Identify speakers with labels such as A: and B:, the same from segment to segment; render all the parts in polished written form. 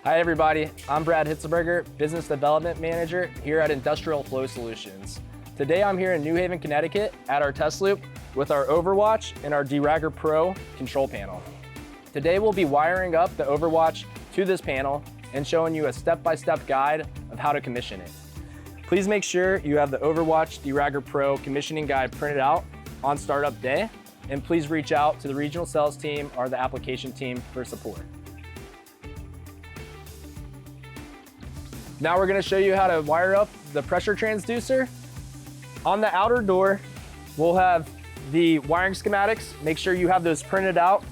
A: Hi everybody, I'm Brad Hitzelberger, Business Development Manager here at Industrial Flow Solutions. Today I'm here in New Haven, Connecticut at our test loop with our OverWatch and our DERAGGERPro control panel. Today we'll be wiring up the OverWatch to this panel and showing you a step-by-step guide of how to commission it. Please make sure you have the OverWatch DERAGGERPro commissioning guide printed out on startup day, and please reach out to the regional sales team or the application team for support. Now we're gonna show you how to wire up the pressure transducer. On the outer door, we'll have the wiring schematics. Make sure you have those printed out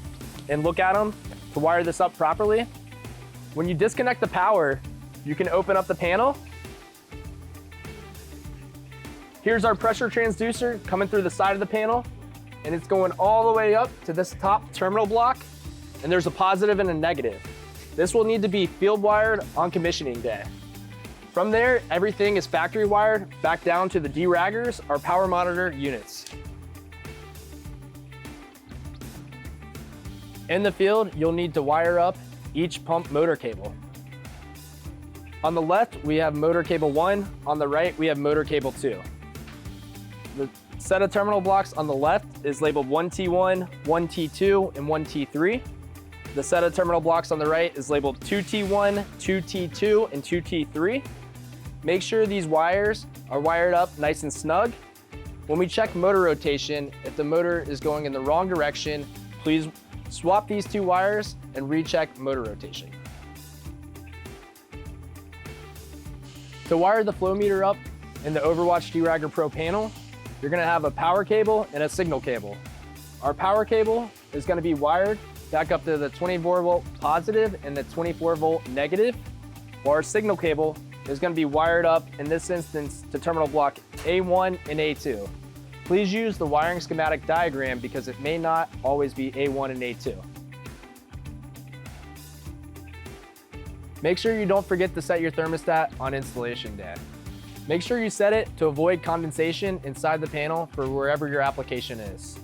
A: and look at them to wire this up properly. When you disconnect the power, you can open up the panel. Here's our pressure transducer coming through the side of the panel, and it's going all the way up to this top terminal block, and there's a positive and a negative. This will need to be field wired on commissioning day. From there, everything is factory wired back down to the deraggers, our power monitor units. In the field, you'll need to wire up each pump motor cable. On the left, we have motor cable 1. On the right, we have motor cable 2. The set of terminal blocks on the left is labeled 1T1, 1T2, and 1T3. The set of terminal blocks on the right is labeled 2T1, 2T2, and 2T3. Make sure these wires are wired up nice and snug. When we check motor rotation, if the motor is going in the wrong direction, please swap these two wires and recheck motor rotation. To wire the flow meter up in the OverWatch DERAGGERPro panel, you're gonna have a power cable and a signal cable. Our power cable is gonna be wired back up to the 24 volt positive and the 24 volt negative, while our signal cable is going to be wired up, in this instance, to terminal block A1 and A2. Please use the wiring schematic diagram because it may not always be A1 and A2. Make sure you don't forget to set your thermostat on installation day. Make sure you set it to avoid condensation inside the panel for wherever your application is.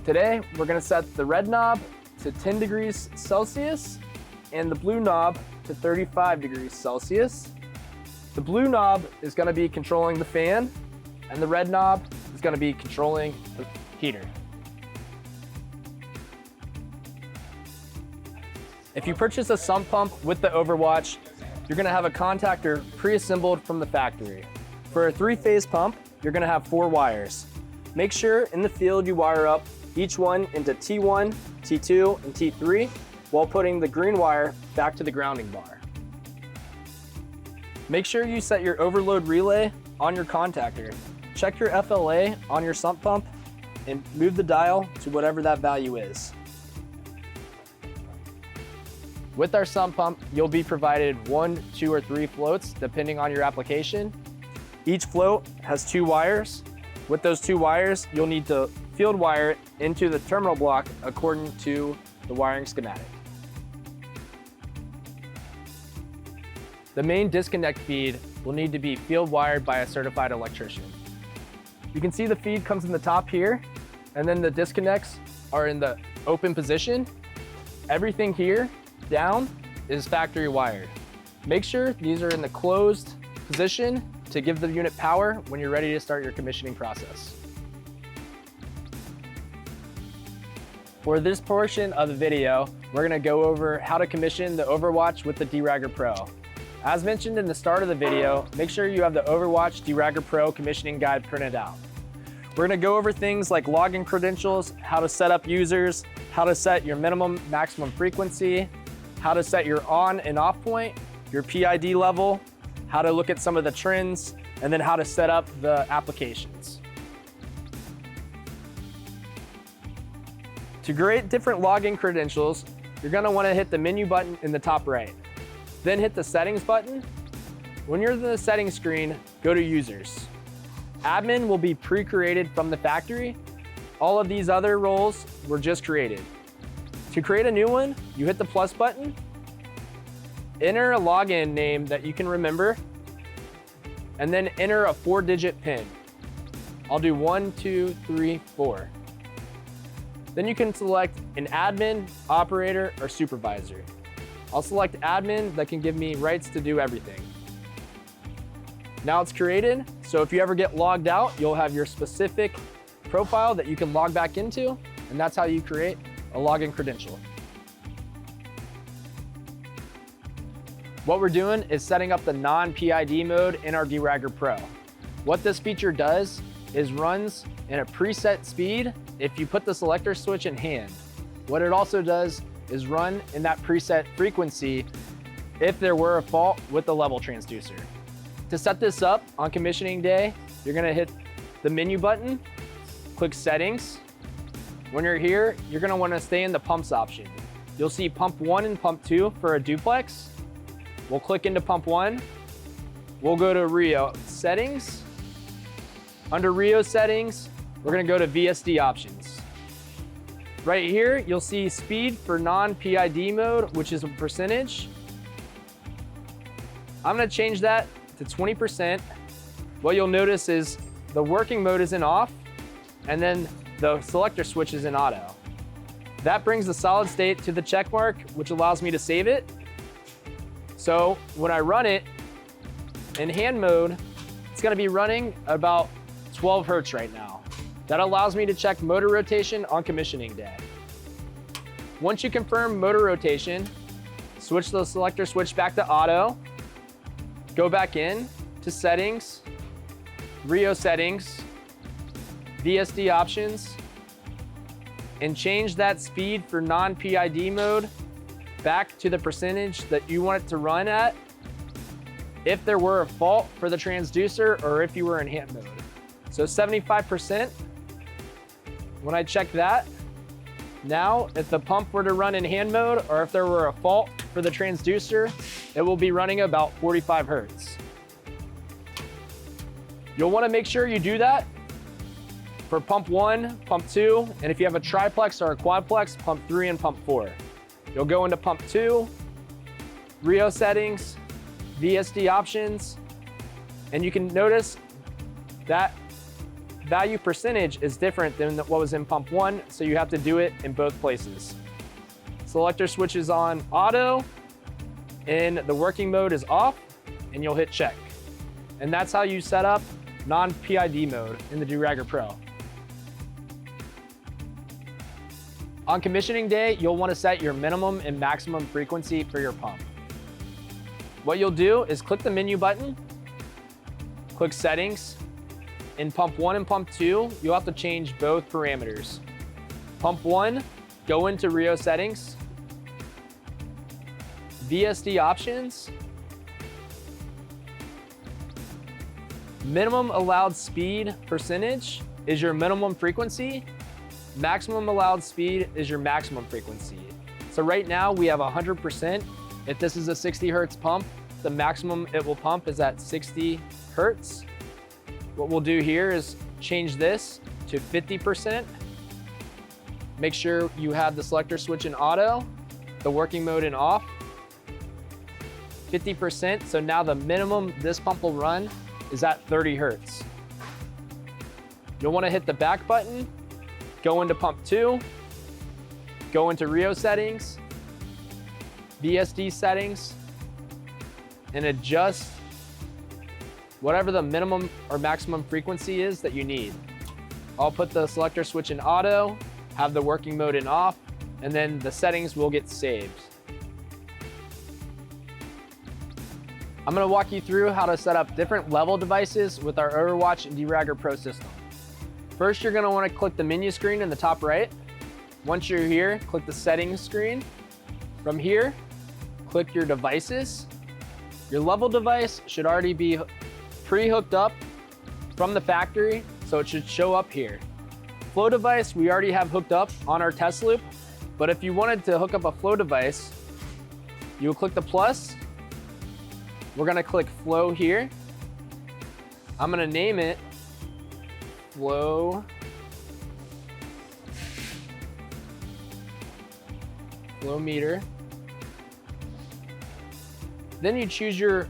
A: Today, we're going to set the red knob to 10 degrees Celsius and the blue knob to 35 degrees Celsius. The blue knob is going to be controlling the fan, and the red knob is going to be controlling the heater. If you purchase a sump pump with the OverWatch, you're going to have a contactor pre-assembled from the factory. For a 3-phase pump, you're going to have 4 wires. Make sure in the field you wire up each one into T1, T2, and T3 while putting the green wire back to the grounding bar. Make sure you set your overload relay on your contactor. Check your FLA on your sump pump and move the dial to whatever that value is. With our sump pump, you'll be provided 1, 2, or 3 floats depending on your application. Each float has 2 wires. With those 2 wires, you'll need to field wire it into the terminal block according to the wiring schematic. The main disconnect feed will need to be field wired by a certified electrician. You can see the feed comes in the top here, and then the disconnects are in the open position. Everything here down is factory wired. Make sure these are in the closed position to give the unit power when you're ready to start your commissioning process. For this portion of the video, we're gonna go over how to commission the OverWatch with the DERAGGERPro. As mentioned in the start of the video, make sure you have the OverWatch DERAGGERPro commissioning guide printed out. We're gonna go over things like login credentials, how to set up users, how to set your minimum maximum frequency, how to set your on and off point, your PID level, how to look at some of the trends, and then how to set up the applications. To create different login credentials, you're gonna wanna hit the menu button in the top right. Then hit the settings button. When you're in the settings screen, go to users. Admin will be pre-created from the factory. All of these other roles were just created. To create a new one, you hit the plus button, enter a login name that you can remember, and then enter a 4-digit PIN. I'll do 1, 2, 3, 4. Then you can select an admin, operator, or supervisor. I'll select admin that can give me rights to do everything. Now it's created, so if you ever get logged out, you'll have your specific profile that you can log back into, and that's how you create a login credential. What we're doing is setting up the non-PID mode in our DERAGGERPro. What this feature does is runs in a preset speed if you put the selector switch in hand. What it also does is run in that preset frequency if there were a fault with the level transducer. To set this up on commissioning day, you're gonna hit the menu button, click settings. When you're here, you're gonna wanna stay in the pumps option. You'll see pump 1 and pump 2 for a duplex. We'll click into pump 1. We'll go to Rio settings. Under Rio settings, we're gonna go to VSD options. Right here, you'll see speed for non-PID mode, which is a percentage. I'm gonna change that to 20%. What you'll notice is the working mode is in off, and then the selector switch is in auto. That brings the solid state to the check mark, which allows me to save it. So when I run it in hand mode, it's gonna be running about 12 Hertz right now. That allows me to check motor rotation on commissioning day. Once you confirm motor rotation, switch the selector switch back to auto, go back in to settings, Rio settings, VSD options, and change that speed for non-PID mode back to the percentage that you want it to run at if there were a fault for the transducer or if you were in hand mode. So 75%, when I check that, now if the pump were to run in hand mode or if there were a fault for the transducer, it will be running about 45 Hertz. You'll want to make sure you do that for pump 1, pump 2, and if you have a triplex or a quadplex, pump 3 and pump 4. You'll go into pump 2, Rio settings, VSD options, and you can notice that value percentage is different than what was in pump 1, so you have to do it in both places. Selector switch is on auto, and the working mode is off, and you'll hit check. And that's how you set up non-PID mode in the DERAGGERPro. On commissioning day, you'll want to set your minimum and maximum frequency for your pump. What you'll do is click the menu button, click settings. In pump 1 and pump 2, you'll have to change both parameters. Pump 1, go into Rio settings, VSD options, minimum allowed speed percentage is your minimum frequency, maximum allowed speed is your maximum frequency. So right now we have 100%. If this is a 60 Hertz pump, the maximum it will pump is at 60 Hertz. What we'll do here is change this to 50%. Make sure you have the selector switch in auto, the working mode in off. 50%, so now the minimum this pump will run is at 30 Hertz. You'll want to hit the back button, go into pump 2, go into Rio settings, VSD settings, and adjust whatever the minimum or maximum frequency is that you need. I'll put the selector switch in auto, have the working mode in off, and then the settings will get saved. I'm gonna walk you through how to set up different level devices with our OverWatch and DERAGGERPro system. First, you're gonna wanna click the menu screen in the top right. Once you're here, click the settings screen. From here, click your devices. Your level device should already be pre-hooked up from the factory, so it should show up here. Flow device, we already have hooked up on our test loop, but if you wanted to hook up a flow device, you'll click the plus. We're gonna click flow here. I'm gonna name it flow meter. Then you choose your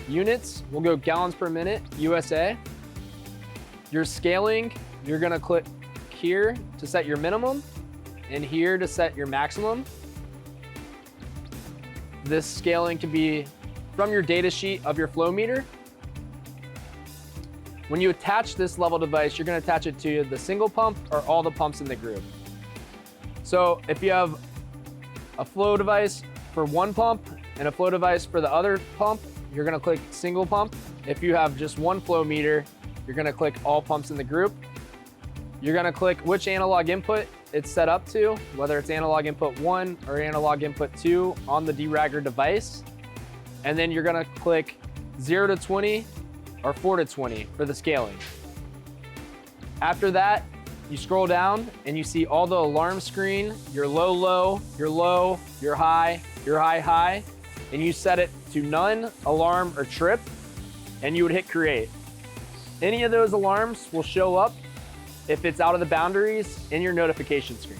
A: units. We'll go gallons per minute, USA. Your scaling, you're gonna click here to set your minimum and here to set your maximum. This scaling can be from your data sheet of your flow meter. When you attach this level device, you're gonna attach it to the single pump or all the pumps in the group. So if you have a flow device for one pump and a flow device for the other pump, you're gonna click single pump. If you have just one flow meter, you're gonna click all pumps in the group. You're gonna click which analog input it's set up to, whether it's analog input 1 or analog input 2 on the DERAGGER device. And then you're gonna click 0 to 20 or 4 to 20 for the scaling. After that, you scroll down and you see all the alarm screen, your low, low, your high, high, and you set it to none, alarm, or trip, and you would hit create. Any of those alarms will show up if it's out of the boundaries in your notification screen.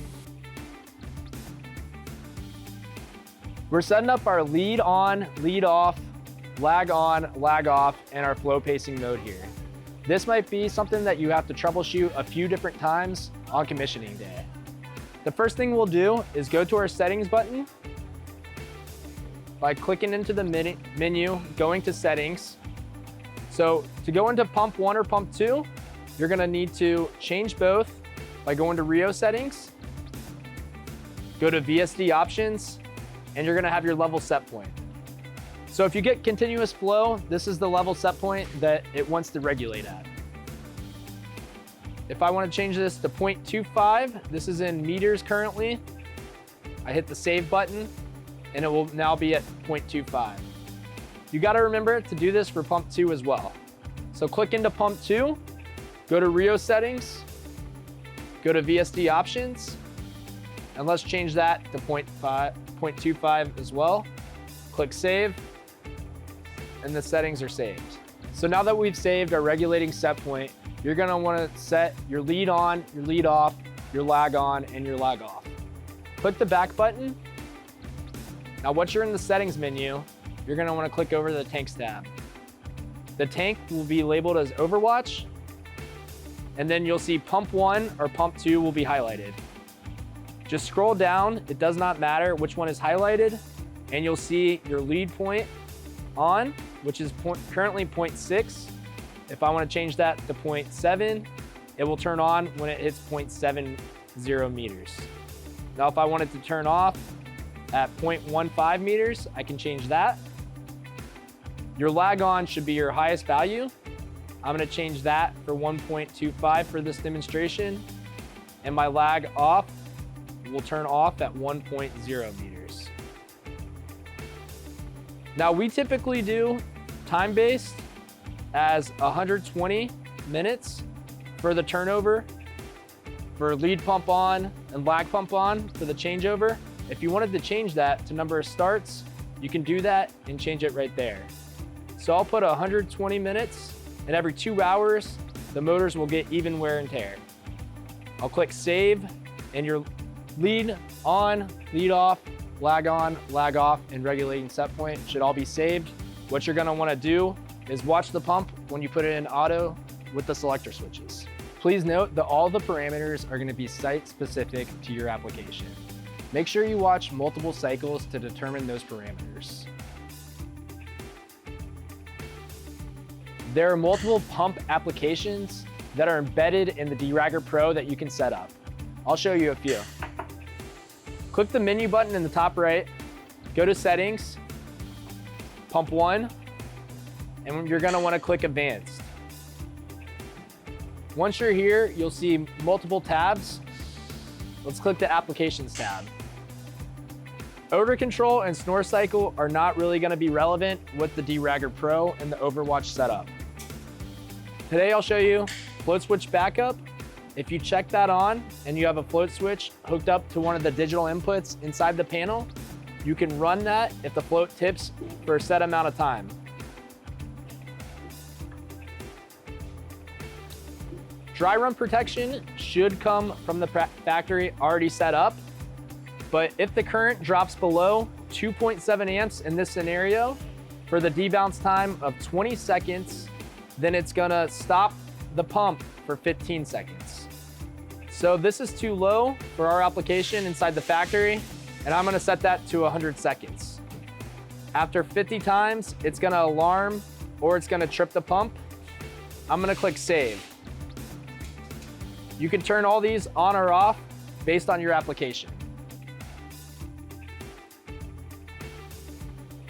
A: We're setting up our lead on, lead off, lag on, lag off, and our flow pacing mode here. This might be something that you have to troubleshoot a few different times on commissioning day. The first thing we'll do is go to our settings button by clicking into the menu, going to settings. So to go into pump 1 or pump 2, you're gonna need to change both by going to Rio settings, go to VSD options, and you're gonna have your level set point. So if you get continuous flow, this is the level set point that it wants to regulate at. If I want to change this to 0.25, this is in meters currently. I hit the save button and it will now be at 0.25. You got to remember to do this for pump 2 as well. So click into pump 2, go to Rio settings, go to VSD options, and let's change that to 0.25 as well. Click save, and the settings are saved. So now that we've saved our regulating set point, you're gonna wanna set your lead on, your lead off, your lag on, and your lag off. Click the back button. Now once you're in the settings menu, you're gonna wanna click over to the tanks tab. The tank will be labeled as OverWatch, and then you'll see pump 1 or pump 2 will be highlighted. Just scroll down, it does not matter which one is highlighted, and you'll see your lead point on, which is currently 0.6. If I want to change that to 0.7, it will turn on when it hits 0.70 meters. Now, if I wanted to turn off at 0.15 meters, I can change that. Your lag on should be your highest value. I'm going to change that for 1.25 for this demonstration, and my lag off will turn off at 1.0 meters. Now we typically do time-based as 120 minutes for the turnover, for lead pump on and lag pump on for the changeover. If you wanted to change that to number of starts, you can do that and change it right there. So I'll put 120 minutes, and every 2 hours, the motors will get even wear and tear. I'll click save, and your lead on, lead off, lag on, lag off, and regulating set point should all be saved. What you're gonna wanna do is watch the pump when you put it in auto with the selector switches. Please note that all the parameters are gonna be site specific to your application. Make sure you watch multiple cycles to determine those parameters. There are multiple pump applications that are embedded in the DERAGGERPro that you can set up. I'll show you a few. Click the menu button in the top right, go to settings, pump 1, and you're gonna wanna click advanced. Once you're here, you'll see multiple tabs. Let's click the applications tab. Odor control and snore cycle are not really gonna be relevant with the DERAGGERPro and the OverWatch setup. Today I'll show you float switch backup. If you check that on and you have a float switch hooked up to one of the digital inputs inside the panel, you can run that if the float tips for a set amount of time. Dry run protection should come from the factory already set up, but if the current drops below 2.7 amps in this scenario, for the debounce time of 20 seconds, then it's gonna stop the pump for 15 seconds. So this is too low for our application inside the factory, and I'm gonna set that to 100 seconds. After 50 times, it's gonna alarm or it's gonna trip the pump. I'm gonna click save. You can turn all these on or off based on your application.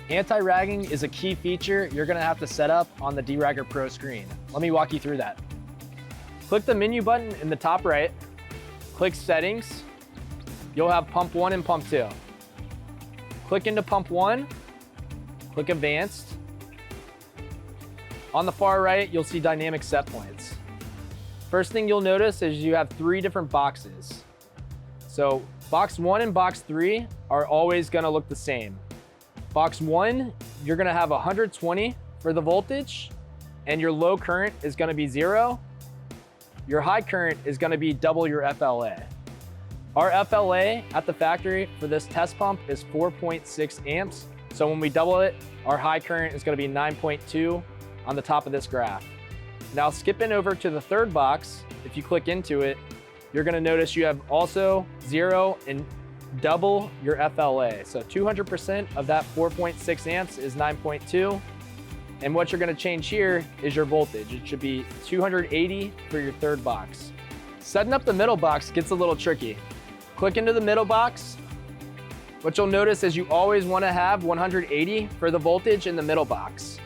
A: Anti-ragging is a key feature you're gonna have to set up on the DERAGGERPro screen. Let me walk you through that. Click the menu button in the top right, click settings. You'll have pump 1 and pump 2. Click into pump 1, click advanced. On the far right, you'll see dynamic set points. First thing you'll notice is you have 3 different boxes. So box 1 and box 3 are always gonna look the same. Box 1, you're gonna have 120 for the voltage, and your low current is gonna be 0. Your high current is gonna be double your FLA. Our FLA at the factory for this test pump is 4.6 amps. So when we double it, our high current is gonna be 9.2 on the top of this graph. Now skipping over to the third box, if you click into it, you're gonna notice you have also 0 and double your FLA. So 200% of that 4.6 amps is 9.2. And what you're gonna change here is your voltage. It should be 280 for your third box. Setting up the middle box gets a little tricky. Click into the middle box. What you'll notice is you always wanna have 180 for the voltage in the middle box.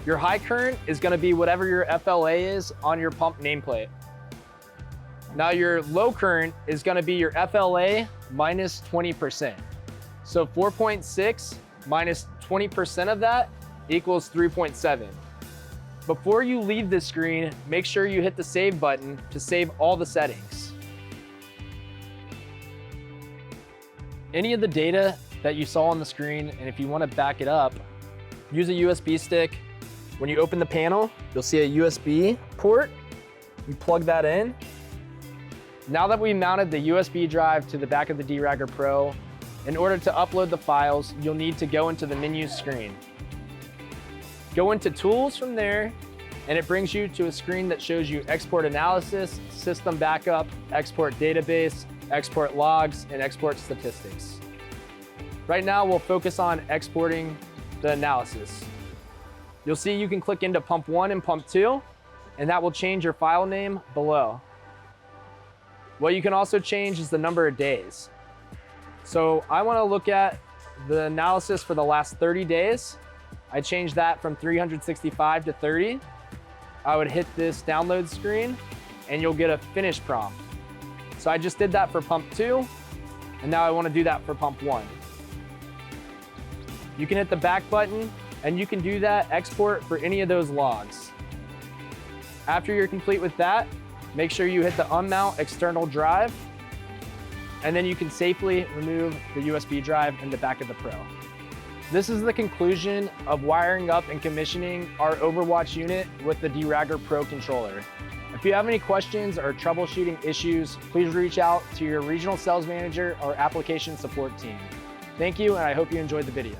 A: Your high current is gonna be whatever your FLA is on your pump nameplate. Now your low current is gonna be your FLA minus 20%. So 4.6 minus 20% of that equals 3.7. Before you leave this screen, make sure you hit the save button to save all the settings. Any of the data that you saw on the screen, and if you wanna back it up, use a USB stick. When you open the panel, you'll see a USB port. You plug that in. Now that we mounted the USB drive to the back of the DERAGGERPro, in order to upload the files, you'll need to go into the menu screen. Go into tools from there, and it brings you to a screen that shows you export analysis, system backup, export database, export logs, and export statistics. Right now, we'll focus on exporting the analysis. You'll see you can click into pump 1 and pump 2, and that will change your file name below. What you can also change is the number of days. So I want to look at the analysis for the last 30 days. I changed that from 365 to 30. I would hit this download screen and you'll get a finish prompt. So I just did that for pump 2, and now I want to do that for pump 1. You can hit the back button and you can do that export for any of those logs. After you're complete with that, make sure you hit the unmount external drive, and then you can safely remove the USB drive in the back of the Pro. This is the conclusion of wiring up and commissioning our OverWatch unit with the DERAGGERPro controller. If you have any questions or troubleshooting issues, please reach out to your regional sales manager or application support team. Thank you, and I hope you enjoyed the video.